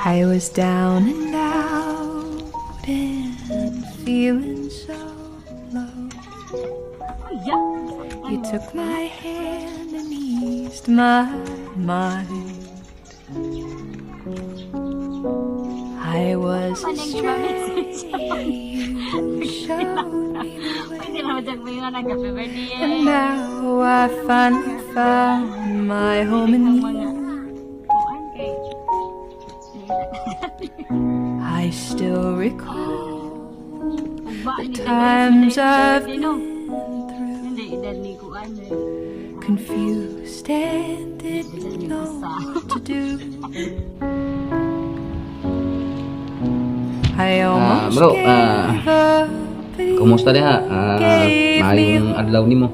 I was down and out and feeling so low. You took my hand and eased my mind. I was a stray, you showed me the way. And now I finally found my home in you. I still recall the times I've been through, confused and didn't know what to do. I almost bro, gave up, but kumusta diha? gave me Maayong adlaw nimo.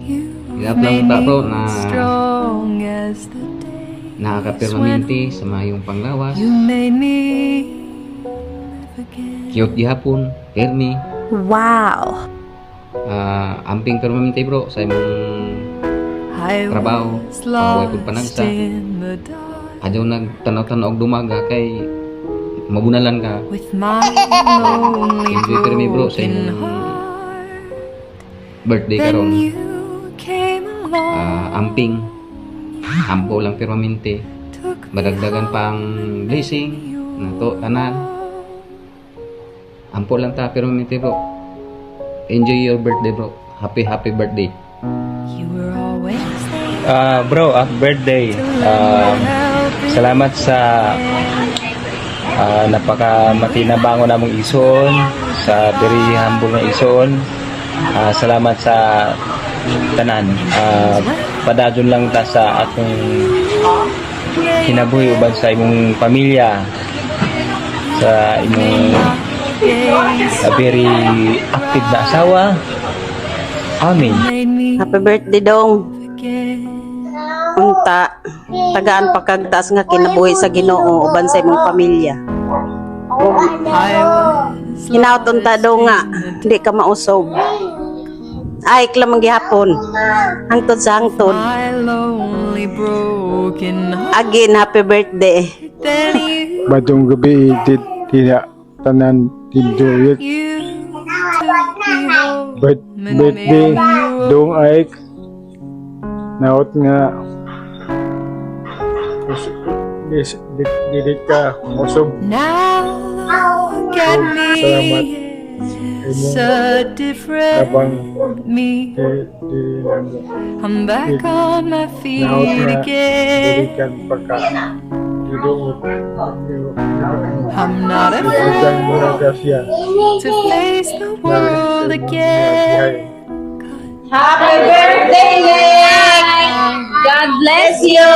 you Hirap lang made ta bro me na strong as the day. nakakapirmaminti sa maayong panglawas. You made me live again. Cute gihapon, Permi. Wow! Amping permaminti bro sa imong I trabaho. was Pangaway pud lost panagsa. in the dark Adyo nagtanaw-tanaw og dumaga kay mabunalan ka. with my lonely Enjoy Permi bro sa broken imong heart. birthday Then karon. you came along, Amping ampo lang permaminti. took me Madagdagan pang blessing nato tanan. Ampo lang ta permaminti bro. Enjoy your birthday bro. Happy birthday. You were always there Bro, birthday. to lend a helping Salamat sa napaka-matinabangon namong ison, sa very humble na ison. Salamat sa tanan. Padadyon lang ta sa atong kinabuhi uban sa imong pamilya, sa imong very active na asawa. Amen. made me Happy birthday dong. forget. Unta, tagaan pagkagtaas nga kinabuhi sa Ginoo uban sa imong pamilya. I was Hinaut unta daw nga, di ka mausob. Ay, klamang gihapon. Hangtod sa hangtod. my lonely broken heart. Again, happy birthday. Then you Batong gabi tidak tanan tindulit took me home birthday dong aik naot nga didit ka usog. Now look at Salamat. me. It's a different Kapang me. di I'm back on my feet naot nga again. dirikan pagka didungot I'm not dirikan mo na afraid gasya to face the world again. Happy birthday, Nick! God bless you!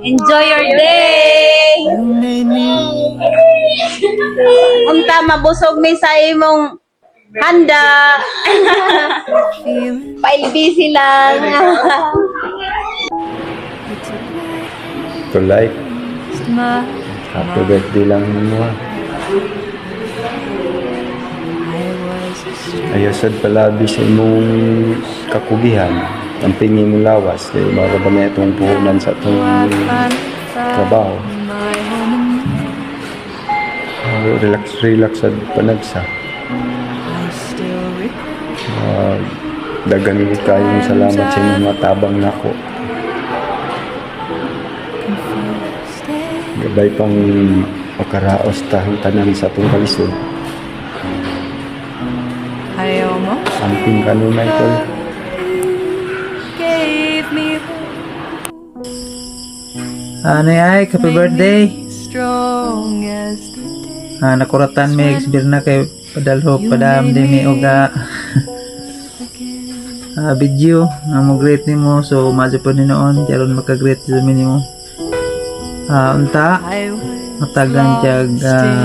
Enjoy your day! You made me Unta, mabusog mi sa imong handa. feeling. Pailbisi lang. To life. My Happy birthday lang mo. I was a stranger. Ayosad palabi sa imong kakugihan. Ang pingin mo lawas. Kaya mara ba na itong puhunan sa itong trabaho. My home in Relax at panagsa. I still recall Dagan kayong salamat sa inyong mga tabang nako. confused and Gabay pang makaraos tahong tanan sa itong kalisod. I almost Amping kanunay tol. gave me hope. Ay, happy birthday. Strong as the day. Nakuratan may eksbir na kay padalho padam di mi oga video nga mo great nimo so madyo po ni noon karon maka-great sa minimo. Unta I was matagan tiyag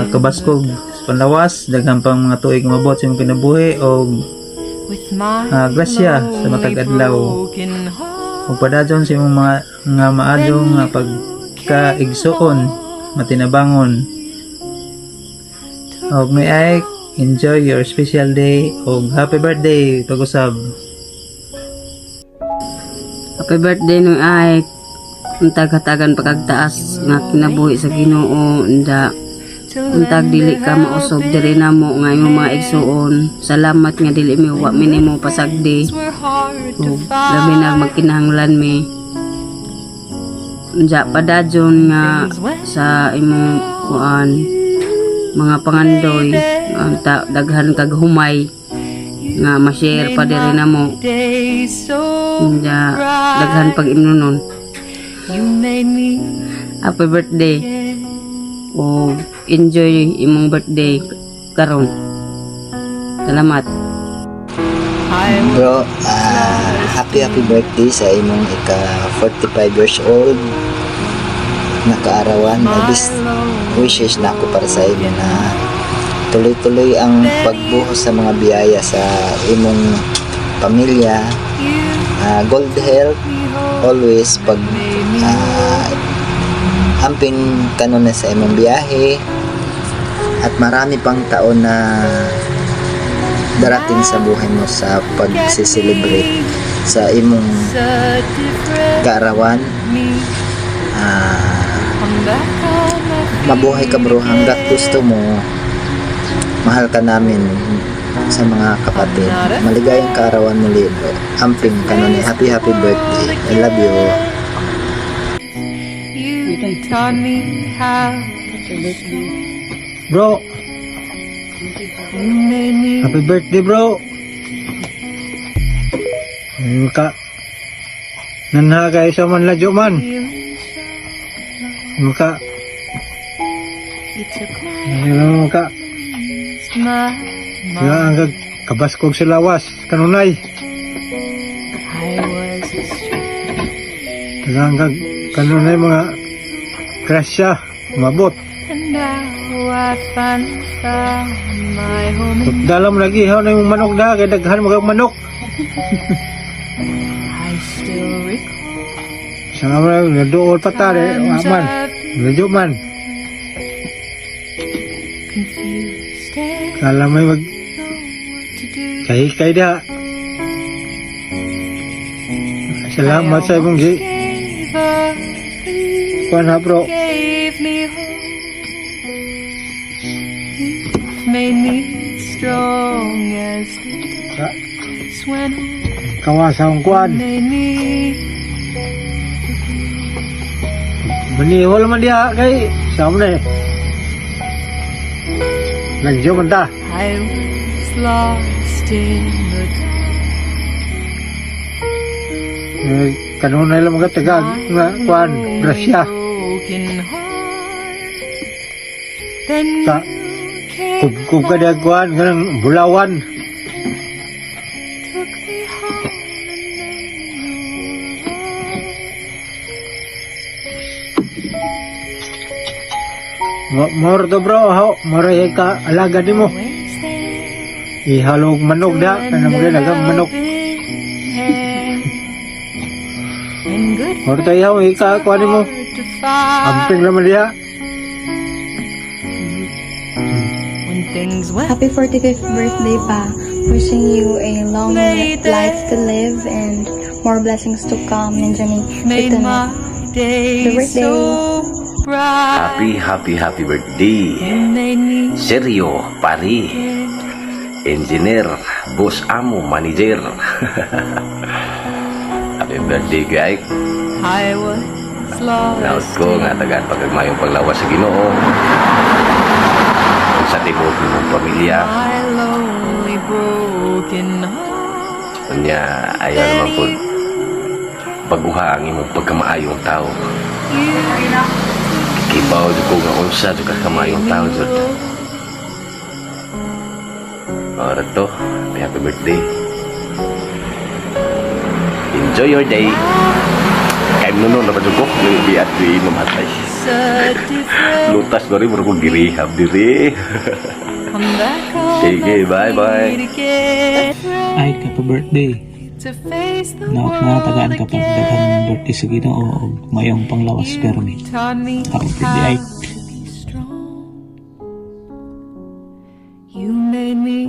kabaskog sa panlawas daghang pang mga tuig mabot sa imong kinabuhi o with my grasya sa matag adlaw. broken heart. Ug padadyon sa imong mga nga maadyo nga pagkaigsuon matinabangon. Og may ay enjoy your special day og happy birthday pag-usab. Happy birthday nung ay untag hatagan pagagtaas nga kinabuhi sa Ginoo, unda untag dili ka mausob diri namo nga imong mga igsuon. Salamat nga dili mi wa minimo pasagdi. Labi na magkinahanglan mi. Unda padadyon nga sa imong kuan mga pangandoy daghan kag humay nga ma-share pa diri namo. Unda daghan pag imnunon. Happy birthday. O enjoy imong birthday karon. Salamat. Bro, happy birthday sa imong ika 45 years old nakaarawan. May wishes na ako para sa imo na tuloy-tuloy ang pagbuhos sa mga biyaya sa imong pamilya, good health always, pag amping kanon na sa imong biyahe, at marami pang taon na darating sa buhay mo sa pag-celebrate sa imong kaarawan. Mabuhay ka bro hanggat gusto mo. Mahal ka namin sa mga kapatid. Maligayang kaarawan muli bro. Amping kanon. Happy birthday. I love you. Taught me how Bro, you made me happy birthday bro. Ka nanhagay sa man ladyo man. feel. Maka You took my maka smile. nga ang kabaskog sa lawas kanunay. I was a stranger, Nga ang kanunay mga krasya mabot. and now I finally found my home. Dalam lagi ihaw na yung manok na kay daghan mga manok. I still recall Sa nga mga naduol patare times aman. I've Medyo man. confused and Kala may mag know what to do. kahikay da. Salamat sa imong gi. Gave up, but you Kuan ha bro. gave me hope. You made me strong as the days when Kawasang kuan. made me. Manihol man diha kay sama na eh. Nagdiyo man ta. I was lost in the dark. Kanunay lang mga tagag nga kuan grasya. Broken heart. Then Sa you came kubkub ka diha kuan kanang bulawan. took me home and made me Mor to bro, ho, moray ka alaga nimo. always there. Ihalog manok da kanang mga dagang manok. When good Mor to ihaw ika kuan nimo. to find. Amping laman diha. When things went Happy 45th birthday pa. Wishing you a long life to live and more blessings to come. Nandiyan ni made ito my na. day Happy birthday. so bright. Happy birthday. You made me Seryo, pari. Engineer, boss amo, manager. Happy birthday, guys. I was lost. Naot ko nga tagaan pagkagmayong paglawas sa Ginoo. Sa tibok ng pamilya. My lonely broken heart. Kanya, ayaw naman po baguha ang imong pagkamaayong tao. Kibaw ko nga unsa do ka kamayong tao jud. Ora to, happy birthday. Enjoy your day. Kay nuno na padug ko, biat di mamatay. So different. Lutas bari baru ko girihab diri. I'm back home. Sige, bye-bye. To get ready Ay ka pa birthday. to face the Na world tagaan ka pa again. daghang birthday sa Ginoo o mayong panglawas pero ni. Taught me Happy birthday, how Ay. to be strong. You made me